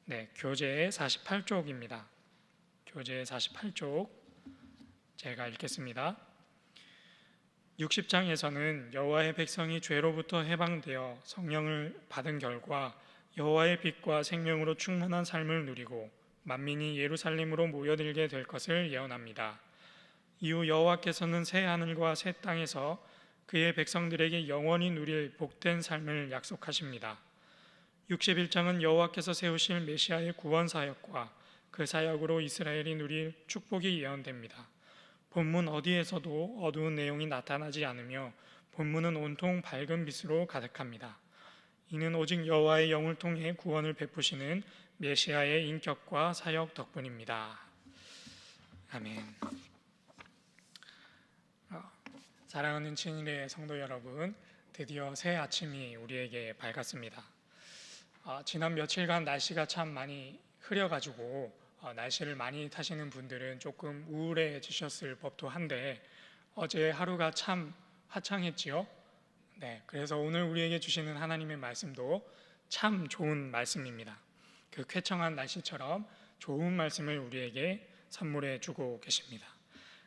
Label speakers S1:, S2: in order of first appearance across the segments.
S1: 네, 교재 48쪽입니다. 교재 48쪽 제가 읽겠습니다. 60장에서는 여호와의 백성이 죄로부터 해방되어 성령을 받은 결과 여호와의 빛과 생명으로 충만한 삶을 누리고 만민이 예루살렘으로 모여들게 될 것을 예언합니다. 이후 여호와께서는 새 하늘과 새 땅에서 그의 백성들에게 영원히 누릴 복된 삶을 약속하십니다. 61장은 여호와께서 세우실 메시아의 구원 사역과 그 사역으로 이스라엘이 누릴 축복이 예언됩니다. 본문 어디에서도 어두운 내용이 나타나지 않으며 본문은 온통 밝은 빛으로 가득합니다. 이는 오직 여호와의 영을 통해 구원을 베푸시는 메시아의 인격과 사역 덕분입니다. 아멘. 사랑하는 친일의 성도 여러분, 드디어 새 아침이 우리에게 밝았습니다. 지난 며칠간 날씨가 참 많이 흐려가지고 날씨를 많이 타시는 분들은 조금 우울해지셨을 법도 한데 어제 하루가 참 화창했지요. 네, 그래서 오늘 우리에게 주시는 하나님의 말씀도 참 좋은 말씀입니다. 그 쾌청한 날씨처럼 좋은 말씀을 우리에게 선물해 주고 계십니다.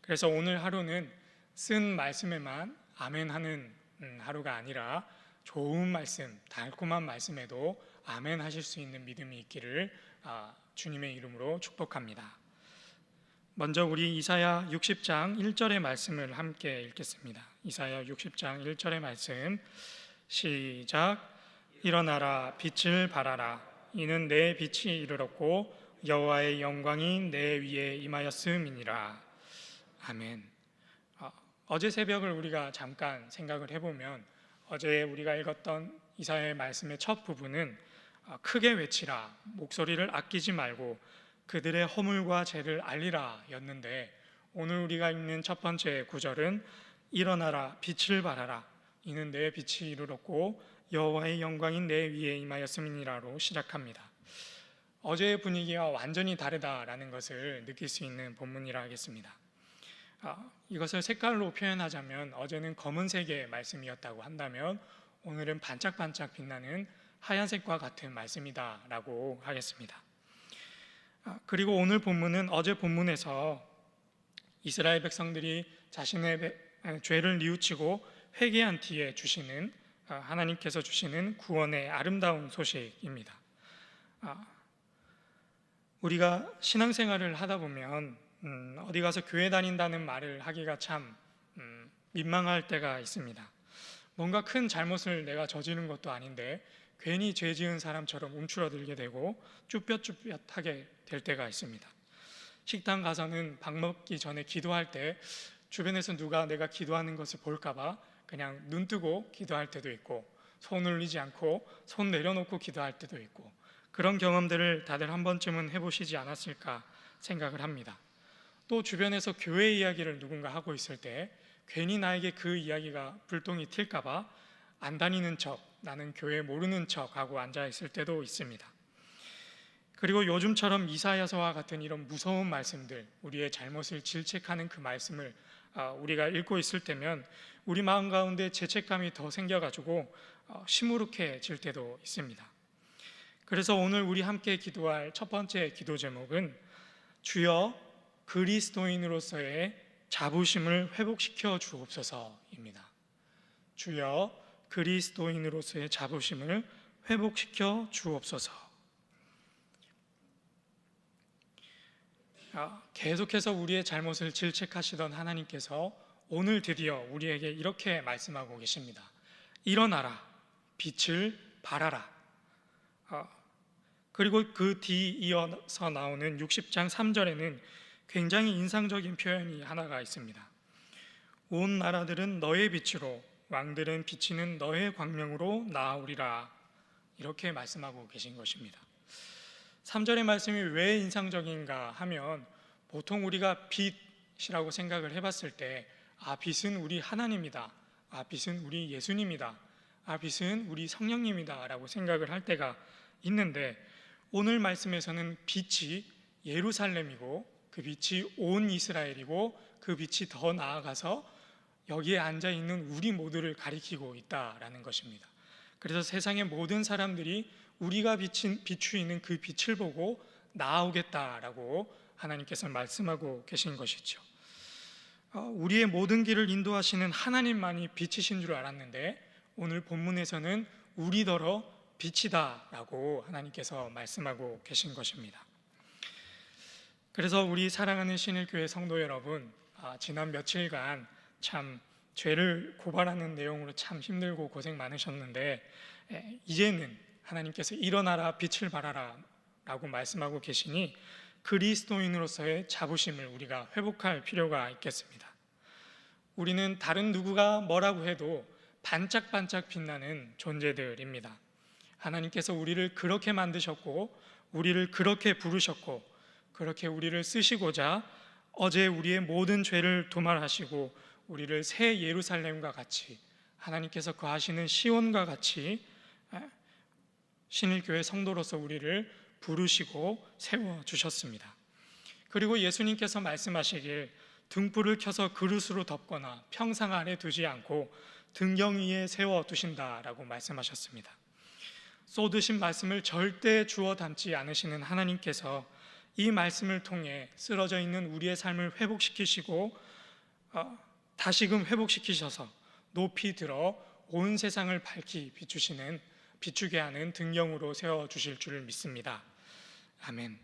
S1: 그래서 오늘 하루는 쓴 말씀에만 아멘하는 하루가 아니라 좋은 말씀, 달콤한 말씀에도 아멘 하실 수 있는 믿음이 있기를 주님의 이름으로 축복합니다. 먼저 우리 이사야 60장 1절의 말씀을 함께 읽겠습니다. 이사야 60장 1절의 말씀 시작. 일어나라 빛을 발하라 이는 내 빛이 이르렀고 여호와의 영광이 내 위에 임하였음이니라. 아멘. 어제 새벽을 우리가 잠깐 생각을 해보면 어제 우리가 읽었던 이사야의 말씀의 첫 부분은 크게 외치라, 목소리를 아끼지 말고 그들의 허물과 죄를 알리라 였는데 오늘 우리가 읽는 첫 번째 구절은 일어나라 빛을 발하라 이는 내 빛이 이르렀고 여호와의 영광이 내 위에 임하였음이니라로 시작합니다. 어제의 분위기와 완전히 다르다라는 것을 느낄 수 있는 본문이라 하겠습니다. 이것을 색깔로 표현하자면 어제는 검은색의 말씀이었다고 한다면 오늘은 반짝반짝 빛나는 하얀색과 같은 말씀이다 라고 하겠습니다. 그리고 오늘 본문은 어제 본문에서 이스라엘 백성들이 자신의 죄를 뉘우치고 회개한 뒤에 주시는 하나님께서 주시는 구원의 아름다운 소식입니다. 우리가 신앙생활을 하다 보면 어디 가서 교회 다닌다는 말을 하기가 참 민망할 때가 있습니다. 뭔가 큰 잘못을 내가 저지른 것도 아닌데 괜히 죄 지은 사람처럼 움츠러들게 되고 쭈뼛쭈뼛하게 될 때가 있습니다. 식당 가서는 밥 먹기 전에 기도할 때 주변에서 누가 내가 기도하는 것을 볼까봐 그냥 눈 뜨고 기도할 때도 있고 손 올리지 않고 손 내려놓고 기도할 때도 있고 그런 경험들을 다들 한 번쯤은 해보시지 않았을까 생각을 합니다. 또 주변에서 교회 이야기를 누군가 하고 있을 때 괜히 나에게 그 이야기가 불똥이 튈까봐 안 다니는 척, 나는 교회 모르는 척하고 앉아있을 때도 있습니다. 그리고 요즘처럼 이사야서와 같은 이런 무서운 말씀들, 우리의 잘못을 질책하는 그 말씀을 우리가 읽고 있을 때면 우리 마음 가운데 죄책감이 더 생겨가지고 시무룩해질 때도 있습니다. 그래서 오늘 우리 함께 기도할 첫 번째 기도 제목은 주여 그리스도인으로서의 자부심을 회복시켜 주옵소서입니다. 주여 그리스도인으로서의 자부심을 회복시켜 주옵소서. 계속해서 우리의 잘못을 질책하시던 하나님께서 오늘 드디어 우리에게 이렇게 말씀하고 계십니다. 일어나라, 빛을 발하라. 그리고 그 뒤 이어서 나오는 60장 3절에는 굉장히 인상적인 표현이 하나가 있습니다. 온 나라들은 너의 빛으로 왕들은 비치는 너의 광명으로 나아오리라 이렇게 말씀하고 계신 것입니다. 3절의 말씀이 왜 인상적인가 하면 보통 우리가 빛이라고 생각을 해봤을 때 빛은 우리 하나님이다, 빛은 우리 예수님이다, 빛은 우리 성령님이다 라고 생각을 할 때가 있는데 오늘 말씀에서는 빛이 예루살렘이고 그 빛이 온 이스라엘이고 그 빛이 더 나아가서 여기에 앉아있는 우리 모두를 가리키고 있다라는 것입니다. 그래서 세상의 모든 사람들이 우리가 비추이는 그 빛을 보고 나아오겠다라고 하나님께서 말씀하고 계신 것이죠. 우리의 모든 길을 인도하시는 하나님만이 빛이신 줄 알았는데 오늘 본문에서는 우리더러 빛이다라고 하나님께서 말씀하고 계신 것입니다. 그래서 우리 사랑하는 신일교회 성도 여러분, 지난 며칠간 참 죄를 고발하는 내용으로 참 힘들고 고생 많으셨는데 이제는 하나님께서 일어나라 빛을 발하라 라고 말씀하고 계시니 그리스도인으로서의 자부심을 우리가 회복할 필요가 있겠습니다. 우리는 다른 누구가 뭐라고 해도 반짝반짝 빛나는 존재들입니다. 하나님께서 우리를 그렇게 만드셨고 우리를 그렇게 부르셨고 그렇게 우리를 쓰시고자 어제 우리의 모든 죄를 도말하시고 우리를 새 예루살렘과 같이 하나님께서 거하시는 시온과 같이 신일교회 성도로서 우리를 부르시고 세워주셨습니다. 그리고 예수님께서 말씀하시길 등불을 켜서 그릇으로 덮거나 평상 아래 두지 않고 등경 위에 세워두신다라고 말씀하셨습니다. 쏟으신 말씀을 절대 주워 담지 않으시는 하나님께서 이 말씀을 통해 쓰러져 있는 우리의 삶을 회복시키시고 다시금 회복시키셔서 높이 들어 온 세상을 밝히 비추게 하는 등경으로 세워주실 줄 믿습니다. 아멘.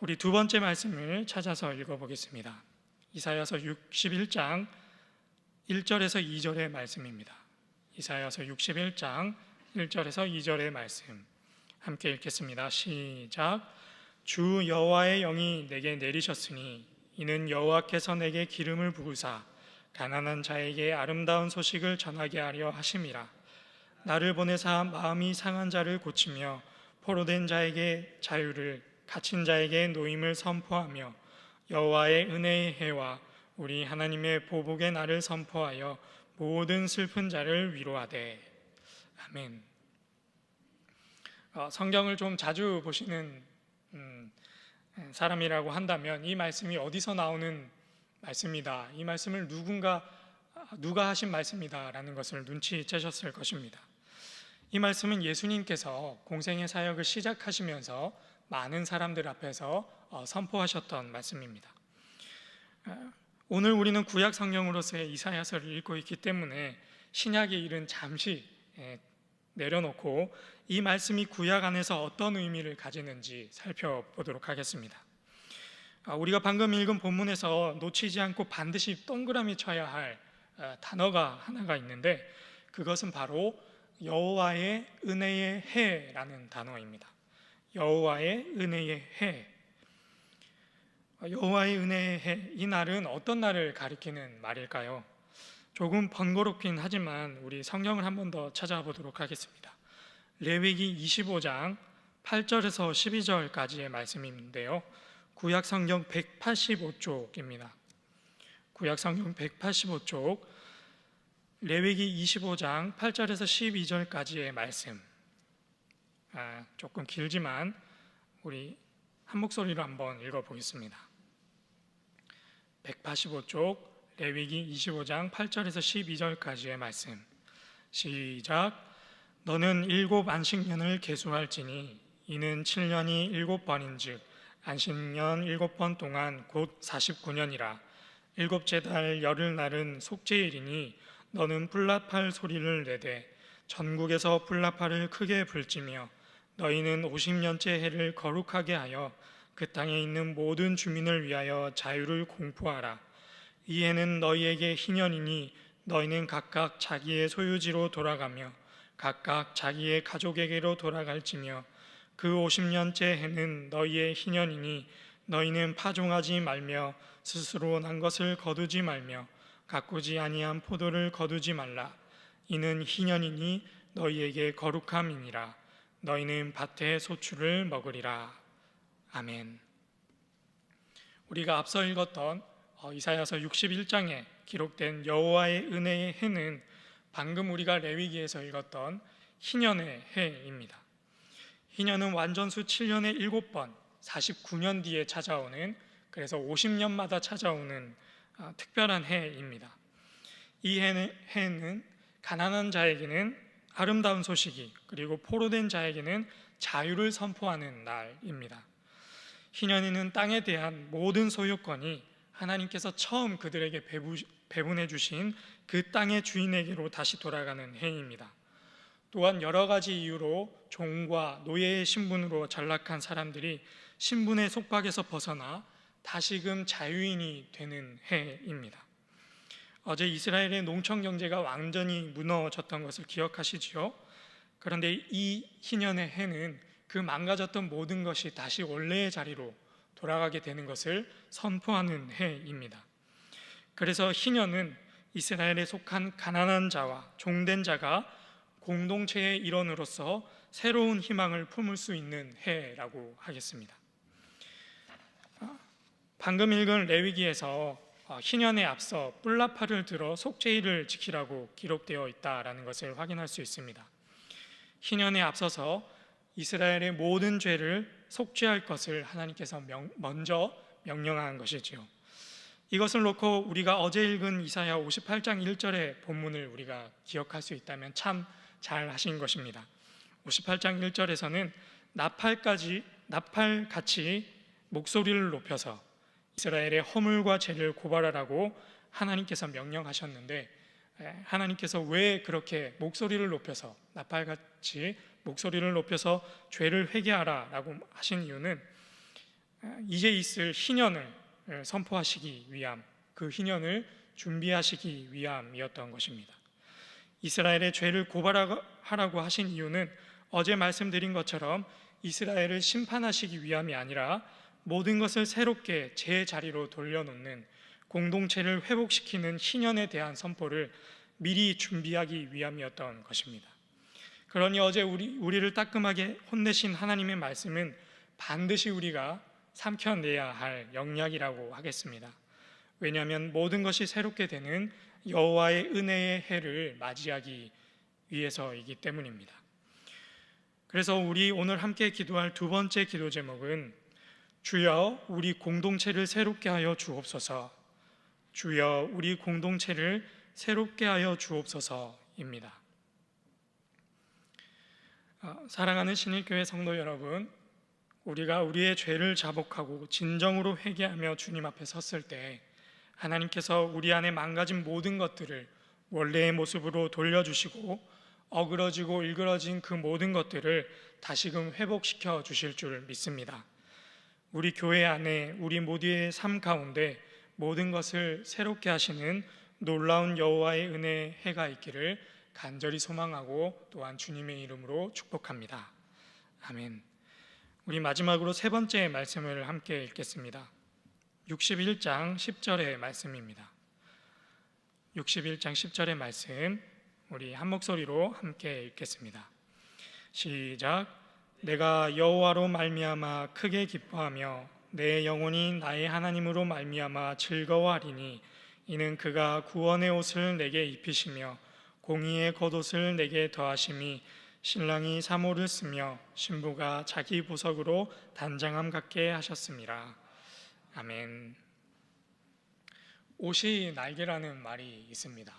S1: 우리 두 번째 말씀을 찾아서 읽어보겠습니다. 이사야서 61장 1절에서 2절의 말씀입니다. 이사야서 61장 1절에서 2절의 말씀 함께 읽겠습니다. 시작. 주 여호와의 영이 내게 내리셨으니 이는 여호와께서 내게 기름을 부으사 가난한 자에게 아름다운 소식을 전하게 하려 하심이라. 나를 보내사 마음이 상한 자를 고치며 포로된 자에게 자유를, 갇힌 자에게 노임을 선포하며 여호와의 은혜의 해와 우리 하나님의 보복의 날을 선포하여 모든 슬픈 자를 위로하되. 아멘. 성경을 좀 자주 보시는 사람이라고 한다면 이 말씀이 어디서 나오는 말씀이다, 이 말씀을 누가 하신 말씀이다 라는 것을 눈치채셨을 것입니다. 이 말씀은 예수님께서 공생의 사역을 시작하시면서 많은 사람들 앞에서 선포하셨던 말씀입니다. 오늘 우리는 구약 성경으로서의 이사야서를 읽고 있기 때문에 신약의 일은 잠시 내려놓고 이 말씀이 구약 안에서 어떤 의미를 가지는지 살펴보도록 하겠습니다. 우리가 방금 읽은 본문에서 놓치지 않고 반드시 동그라미 쳐야 할 단어가 하나가 있는데 그것은 바로 여호와의 은혜의 해라는 단어입니다. 여호와의 은혜의 해. 여호와의 은혜의 해, 이 날은 어떤 날을 가리키는 말일까요? 조금 번거롭긴 하지만 우리 성경을 한 번 더 찾아보도록 하겠습니다. 레위기 25장 8절에서 12절까지의 말씀인데요, 구약 성경 185쪽입니다. 구약 성경 185쪽 레위기 25장 8절에서 12절까지의 말씀, 조금 길지만 우리 한 목소리로 한번 읽어보겠습니다. 185쪽 레위기 25장 8절에서 12절까지의 말씀 시작. 너는 7 안식년을 계수할지니 이는 7년이 7번인즉 안식년 7번 동안 곧 49년이라. 7째 달 열흘날은 속죄일이니 너는 뿔라팔 소리를 내되 전국에서 뿔라팔을 크게 불지며 너희는 50년째 해를 거룩하게 하여 그 땅에 있는 모든 주민을 위하여 자유를 공포하라. 이 해는 너희에게 희년이니 너희는 각각 자기의 소유지로 돌아가며 각각 자기의 가족에게로 돌아갈지며 그 50년째 해는 너희의 희년이니 너희는 파종하지 말며 스스로 난 것을 거두지 말며 가꾸지 아니한 포도를 거두지 말라. 이는 희년이니 너희에게 거룩함이니라. 너희는 밭의 소출을 먹으리라. 아멘. 우리가 앞서 읽었던 이사야서 61장에 기록된 여호와의 은혜의 해는 방금 우리가 레위기에서 읽었던 희년의 해입니다. 희년은 완전수 7년에 7번 49년 뒤에 찾아오는, 그래서 50년마다 찾아오는 특별한 해입니다. 이 해는 가난한 자에게는 아름다운 소식이, 그리고 포로된 자에게는 자유를 선포하는 날입니다. 희년에는 땅에 대한 모든 소유권이 하나님께서 처음 그들에게 배분해 주신 그 땅의 주인에게로 다시 돌아가는 해입니다. 또한 여러 가지 이유로 종과 노예의 신분으로 전락한 사람들이 신분의 속박에서 벗어나 다시금 자유인이 되는 해입니다. 어제 이스라엘의 농촌 경제가 완전히 무너졌던 것을 기억하시지요? 그런데 이 희년의 해는 그 망가졌던 모든 것이 다시 원래의 자리로 돌아가게 되는 것을 선포하는 해입니다. 그래서 희년은 이스라엘에 속한 가난한 자와 종된 자가 공동체의 일원으로서 새로운 희망을 품을 수 있는 해라고 하겠습니다. 방금 읽은 레위기에서 희년에 앞서 뿔나팔을 들어 속죄일을 지키라고 기록되어 있다라는 것을 확인할 수 있습니다. 희년에 앞서서 이스라엘의 모든 죄를 속죄할 것을 하나님께서 먼저 명령한 것이지요. 이것을 놓고 우리가 어제 읽은 이사야 58장 1절의 본문을 우리가 기억할 수 있다면 참 잘 하신 것입니다. 58장 1절에서는 나팔같이 목소리를 높여서 이스라엘의 허물과 죄를 고발하라고 하나님께서 명령하셨는데, 하나님께서 왜 그렇게 목소리를 높여서, 나팔같이 목소리를 높여서 죄를 회개하라라고 하신 이유는 이제 있을 희년을 선포하시기 위함, 그 희년을 준비하시기 위함이었던 것입니다. 이스라엘의 죄를 고발하라고 하신 이유는 어제 말씀드린 것처럼 이스라엘을 심판하시기 위함이 아니라 모든 것을 새롭게 제자리로 돌려놓는, 공동체를 회복시키는 희년에 대한 선포를 미리 준비하기 위함이었던 것입니다. 그러니 어제 우리를 따끔하게 혼내신 하나님의 말씀은 반드시 우리가 삼켜내야 할 영약이라고 하겠습니다. 왜냐하면 모든 것이 새롭게 되는 여호와의 은혜의 해를 맞이하기 위해서이기 때문입니다. 그래서 우리 오늘 함께 기도할 두 번째 기도 제목은 주여 우리 공동체를 새롭게 하여 주옵소서, 주여 우리 공동체를 새롭게 하여 주옵소서입니다. 사랑하는 신일교회 성도 여러분, 우리가 우리의 죄를 자복하고 진정으로 회개하며 주님 앞에 섰을 때 하나님께서 우리 안에 망가진 모든 것들을 원래의 모습으로 돌려주시고 어그러지고 일그러진 그 모든 것들을 다시금 회복시켜 주실 줄 믿습니다. 우리 교회 안에 우리 모두의 삶 가운데 모든 것을 새롭게 하시는 놀라운 여호와의 은혜의 해가 있기를 간절히 소망하고 또한 주님의 이름으로 축복합니다. 아멘. 우리 마지막으로 세 번째 말씀을 함께 읽겠습니다. 61장 10절의 말씀입니다. 61장 10절의 말씀 우리 한 목소리로 함께 읽겠습니다. 시작. 내가 여호와로 말미암아 크게 기뻐하며 내 영혼이 나의 하나님으로 말미암아 즐거워하리니 이는 그가 구원의 옷을 내게 입히시며 공의의 겉옷을 내게 더하심이 신랑이 사모를 쓰며 신부가 자기 보석으로 단장함 같게 하셨습니다. 아멘. 옷이 날개라는 말이 있습니다.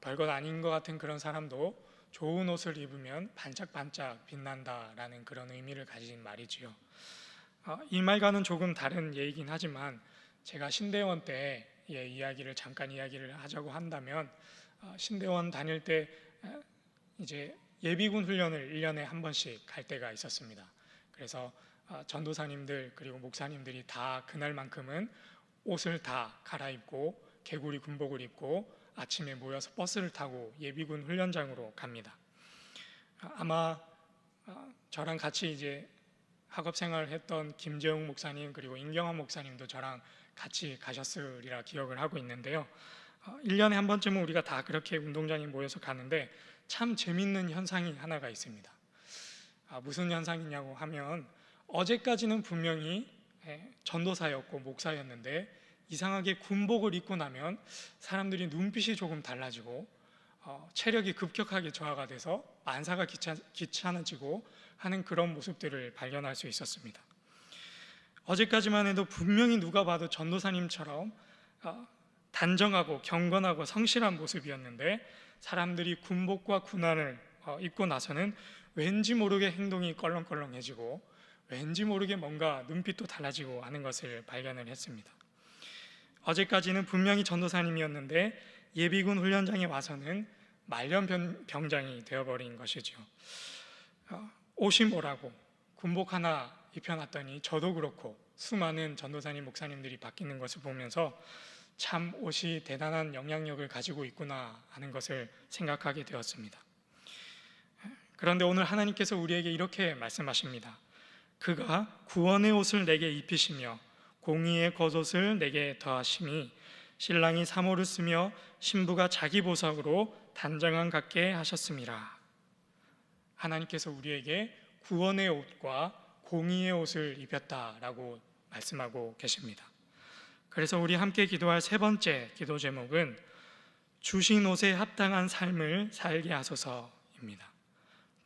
S1: 별것 아닌 것 같은 그런 사람도 좋은 옷을 입으면 반짝반짝 빛난다라는 그런 의미를 가진 말이지요. 이 말과는 조금 다른 예이긴 하지만 제가 신대원 때 잠깐 이야기를 하자고 한다면 신대원 다닐 때 이제 예비군 훈련을 1년에 한 번씩 갈 때가 있었습니다. 그래서 전도사님들 그리고 목사님들이 다 그날만큼은 옷을 다 갈아입고 개구리 군복을 입고 아침에 모여서 버스를 타고 예비군 훈련장으로 갑니다. 아마 저랑 같이 이제 학업 생활을 했던 김재웅 목사님 그리고 임경환 목사님도 저랑 같이 가셨으리라 기억을 하고 있는데요. 1년에 한 번쯤은 우리가 다 그렇게 운동장에 모여서 가는데 참 재밌는 현상이 하나가 있습니다. 무슨 현상이냐고 하면 어제까지는 분명히 전도사였고 목사였는데 이상하게 군복을 입고 나면 사람들이 눈빛이 조금 달라지고 체력이 급격하게 저하가 돼서 만사가 귀찮아지고 하는 그런 모습들을 발견할 수 있었습니다. 어제까지만 해도 분명히 누가 봐도 전도사님처럼 단정하고 경건하고 성실한 모습이었는데 사람들이 군복과 군화를 입고 나서는 왠지 모르게 행동이 껄렁껄렁해지고 왠지 모르게 뭔가 눈빛도 달라지고 하는 것을 발견을 했습니다. 어제까지는 분명히 전도사님이었는데 예비군 훈련장에 와서는 말년병장이 되어버린 것이죠. 옷이 뭐라고 군복 하나 입혀놨더니 저도 그렇고 수많은 전도사님, 목사님들이 바뀌는 것을 보면서 참 옷이 대단한 영향력을 가지고 있구나 하는 것을 생각하게 되었습니다. 그런데 오늘 하나님께서 우리에게 이렇게 말씀하십니다. 그가 구원의 옷을 내게 입히시며 공의의 겉옷을 내게 더하심이 신랑이 사모를 쓰며 신부가 자기 보석으로 단장한 같게 하셨음이라. 하나님께서 우리에게 구원의 옷과 공의의 옷을 입혔다라고 말씀하고 계십니다. 그래서 우리 함께 기도할 세 번째 기도 제목은 주신 옷에 합당한 삶을 살게 하소서입니다.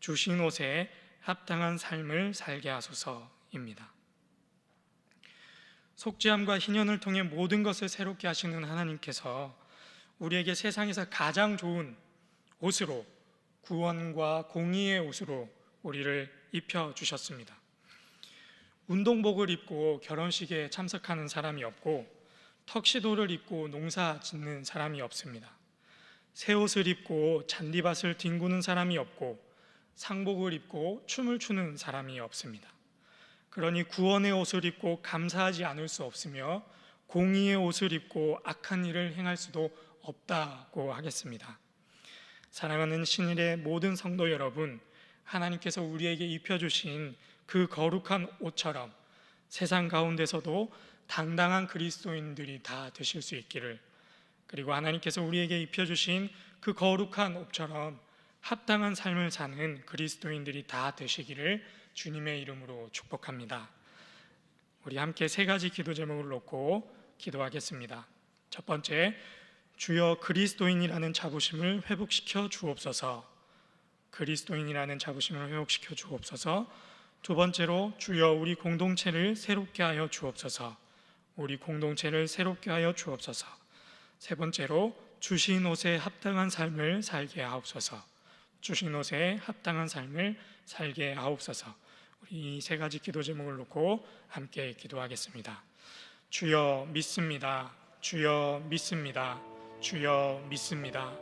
S1: 주신 옷에 합당한 삶을 살게 하소서입니다. 속죄함과 희년을 통해 모든 것을 새롭게 하시는 하나님께서 우리에게 세상에서 가장 좋은 옷으로 구원과 공의의 옷으로 우리를 입혀주셨습니다. 운동복을 입고 결혼식에 참석하는 사람이 없고 턱시도를 입고 농사 짓는 사람이 없습니다. 새 옷을 입고 잔디밭을 뒹구는 사람이 없고 상복을 입고 춤을 추는 사람이 없습니다. 그러니 구원의 옷을 입고 감사하지 않을 수 없으며 공의의 옷을 입고 악한 일을 행할 수도 없다고 하겠습니다. 사랑하는 신일의 모든 성도 여러분, 하나님께서 우리에게 입혀주신 그 거룩한 옷처럼 세상 가운데서도 당당한 그리스도인들이 다 되실 수 있기를, 그리고 하나님께서 우리에게 입혀주신 그 거룩한 옷처럼 합당한 삶을 사는 그리스도인들이 다 되시기를 주님의 이름으로 축복합니다. 우리 함께 세 가지 기도 제목을 놓고 기도하겠습니다. 첫 번째, 주여 그리스도인이라는 자부심을 회복시켜 주옵소서. 그리스도인이라는 자부심을 회복시켜 주옵소서. 두 번째로, 주여 우리 공동체를 새롭게 하여 주옵소서. 우리 공동체를 새롭게 하여 주옵소서. 세 번째로, 주신 옷에 합당한 삶을 살게 하옵소서. 주신 옷에 합당한 삶을 살게 하옵소서. 우리 이 세 가지 기도 제목을 놓고 함께 기도하겠습니다. 주여 믿습니다. 주여 믿습니다. 주여 믿습니다.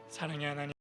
S1: 사랑의 하나님,